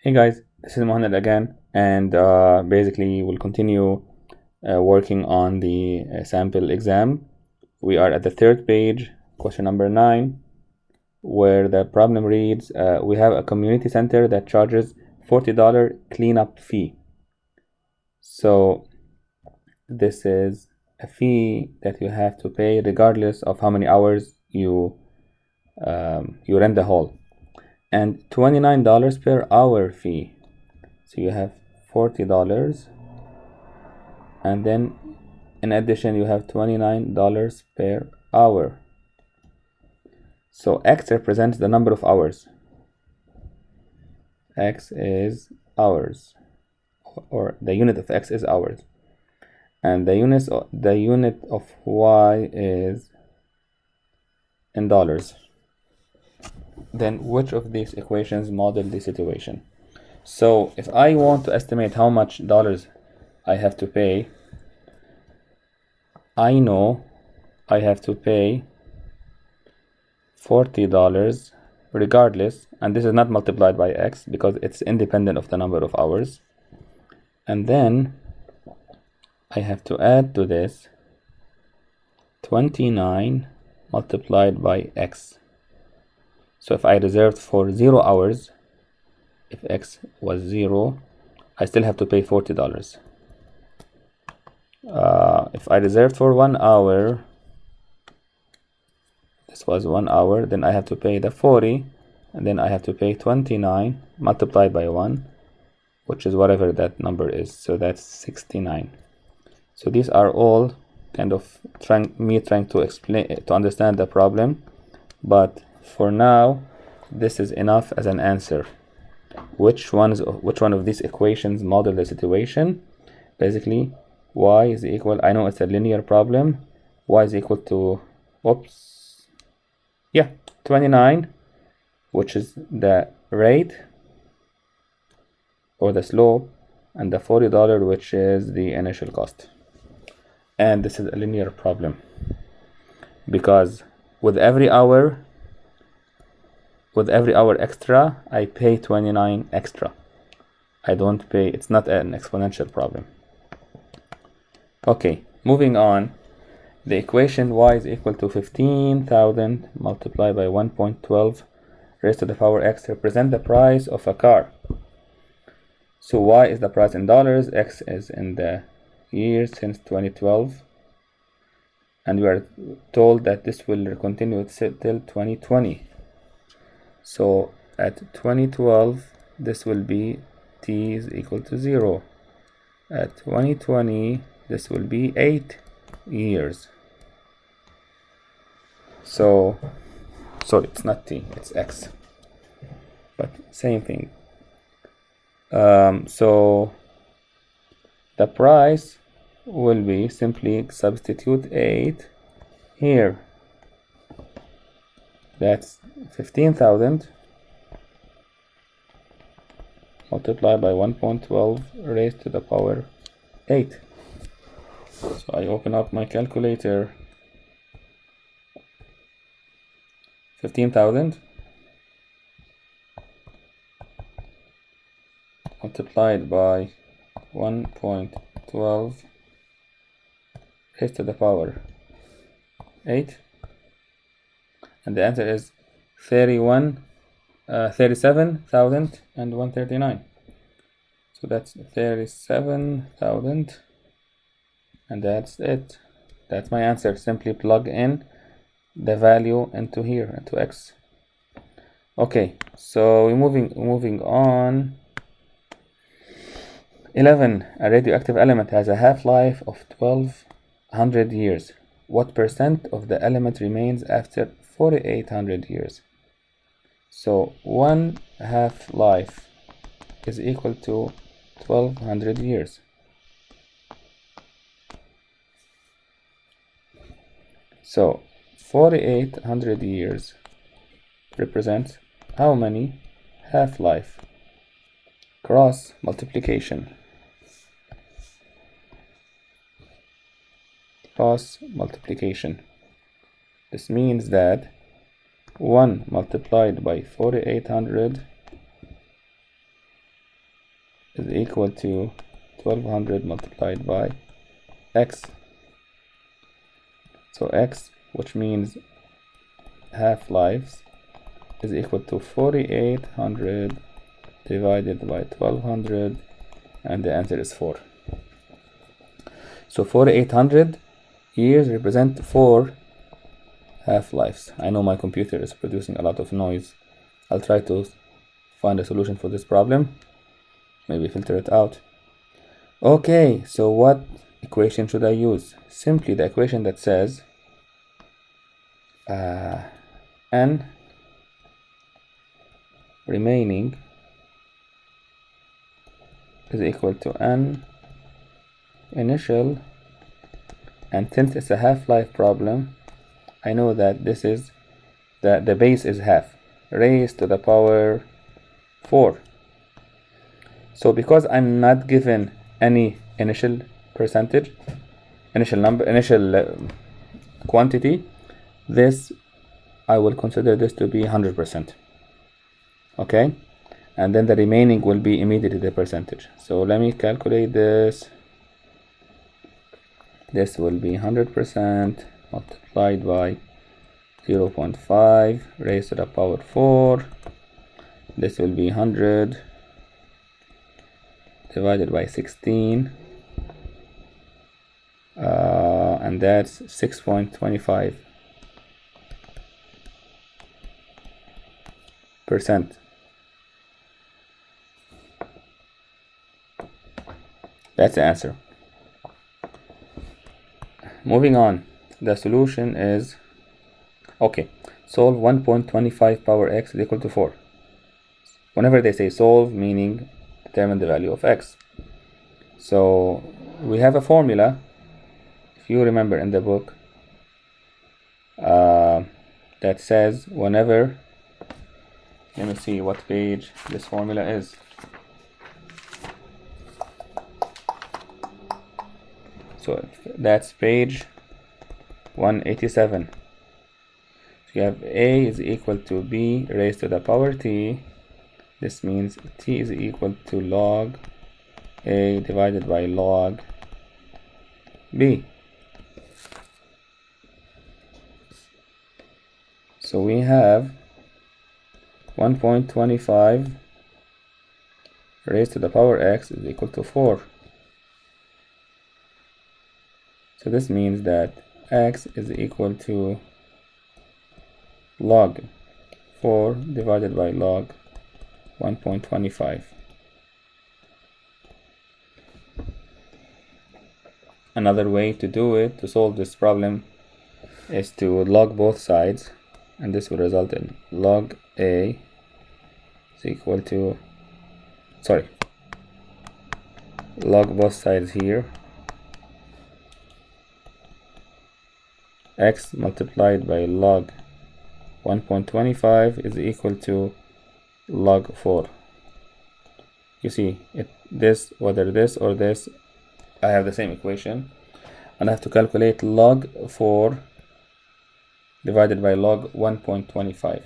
Hey guys, this is Mohammed again, and basically we'll continue working on the sample exam. We are at the third page, question number 9, where the problem reads, we have a community center that charges $40 cleanup fee. So this is a fee that you have to pay regardless of how many hours you rent the hall, and $29 per hour fee. So you have $40, and then in addition you have $29 per hour. So X represents the number of hours. X is hours, or the unit of X is hours, and the unit of Y is in dollars. Then which of these equations model the situation? So if I want to estimate how much dollars I have to pay, I know I have to pay $40 regardless, and this is not multiplied by X because it's independent of the number of hours. And then I have to add to this 29 multiplied by X. So if I reserved for 0 hours, if X was 0, I still have to pay $40. If I reserved for 1 hour, this was 1 hour, then I have to pay the 40, and then I have to pay 29 multiplied by 1, which is whatever that number is, so that's 69. So these are all kind of trying to explain, to understand the problem, but for now this is enough as an answer. Which one of these equations model the situation? Basically, y is equal, I know it's a linear problem, y is equal to 29, which is the rate or the slope, and the $40, which is the initial cost. And this is a linear problem because with every hour extra, I pay 29 extra. I don't pay, it's not an exponential problem. Okay, moving on. The equation y is equal to 15,000 multiplied by 1.12 raised to the power x represent the price of a car. So y is the price in dollars, x is in the years since 2012, and we are told that this will continue till 2020. So at 2012 this will be t is equal to 0. At 2020 this will be 8 years. So sorry, it's not t, it's x, but same thing. So the price will be, simply substitute 8 here. That's 15,000 multiplied by 1.12 raised to the power 8. So I open up my calculator. 15,000 multiplied by 1.12 raised to the power 8, and the answer is 37,139. So that's 37,000, and that's it. That's my answer. Simply plug in the value into here, into x. Okay, so we're moving on. 11. A radioactive element has a half-life of 1200 years. What percent of the element remains after 4800 years? So 1 half-life is equal to 1200 years. So 4800 years represents how many half-life? Cross multiplication. Cross multiplication. This means that 1 multiplied by 4800 is equal to 1200 multiplied by x. So x, which means half-lives, is equal to 4800 divided by 1200, and the answer is 4. So 4800 years represent 4 half-lives. I know my computer is producing a lot of noise. I'll try to find a solution for this problem, maybe filter it out. Okay, so what equation should I use? Simply the equation that says n remaining is equal to n initial, and since it's a half-life problem, I know that this is the base is half, raised to the power 4. So because I'm not given any initial percentage, initial number, initial quantity, this I will consider this to be 100%. Okay, and then the remaining will be immediately the percentage. So let me calculate this. This will be 100% multiplied by 0.5 raised to the power 4. This will be 100 divided by 16, and that's 6.25%. That's the answer. Moving on, the solution is, okay, solve 1.25 power x is equal to 4. Whenever they say solve, meaning determine the value of x. So we have a formula, if you remember in the book, that says whenever, let me see what page this formula is. So that's page 187. So you have a is equal to b raised to the power t. This means t is equal to log a divided by log b. So we have 1.25 raised to the power x is equal to 4. So this means that x is equal to log 4 divided by log 1.25. Another way to do it, to solve this problem, is to log both sides, and this will result in log a is equal to, log both sides here, x multiplied by log 1.25 is equal to log 4. You see, this, whether this or this, I have the same equation, and I have to calculate log 4 divided by log 1.25.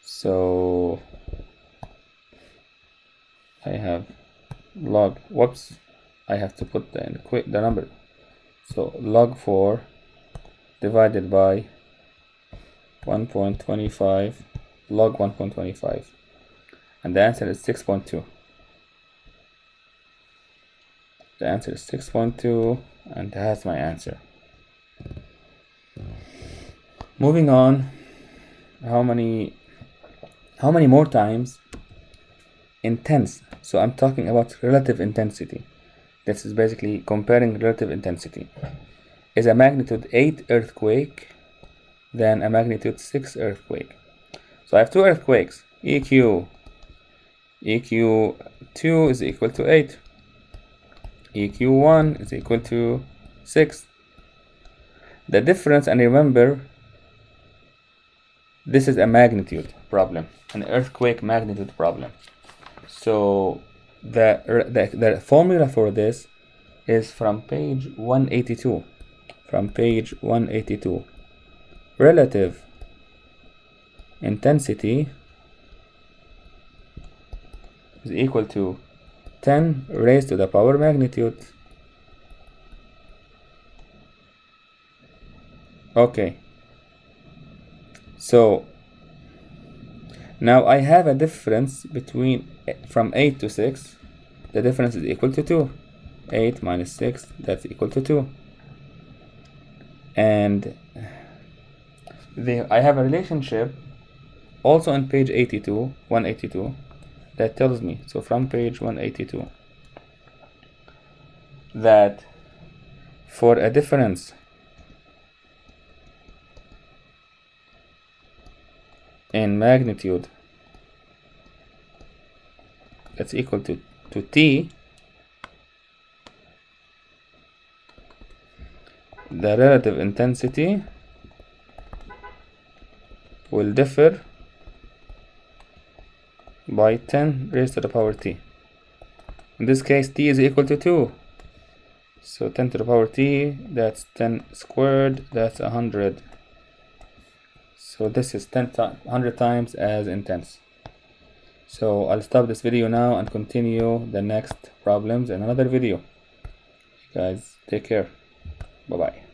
So I have log, whoops, I have to put the number. So log 4 divided by 1.25, log 1.25, and the answer is 6.2. The answer is 6.2, and that's my answer. Moving on, how many more times intense? So I'm talking about relative intensity. This is basically comparing relative intensity. Is a magnitude 8 earthquake than a magnitude 6 earthquake? So I have two earthquakes, EQ2 is equal to 8, EQ1 is equal to 6. The difference, and remember, this is a magnitude problem, an earthquake magnitude problem. So the formula for this is from page 182. From page 182. Relative intensity is equal to 10 raised to the power magnitude. Okay, so now I have a difference between from 8 to 6. The difference is equal to 2. 8 minus 6, that's equal to 2. And I have a relationship also on page 182, that tells me, so from page 182, that for a difference in magnitude that's equal to t, the relative intensity will differ by 10 raised to the power t. In this case, t is equal to 2. So 10 to the power t, that's 10 squared, that's 100. So this is 100 times as intense. So I'll stop this video now and continue the next problems in another video. You guys, take care. Bye-bye.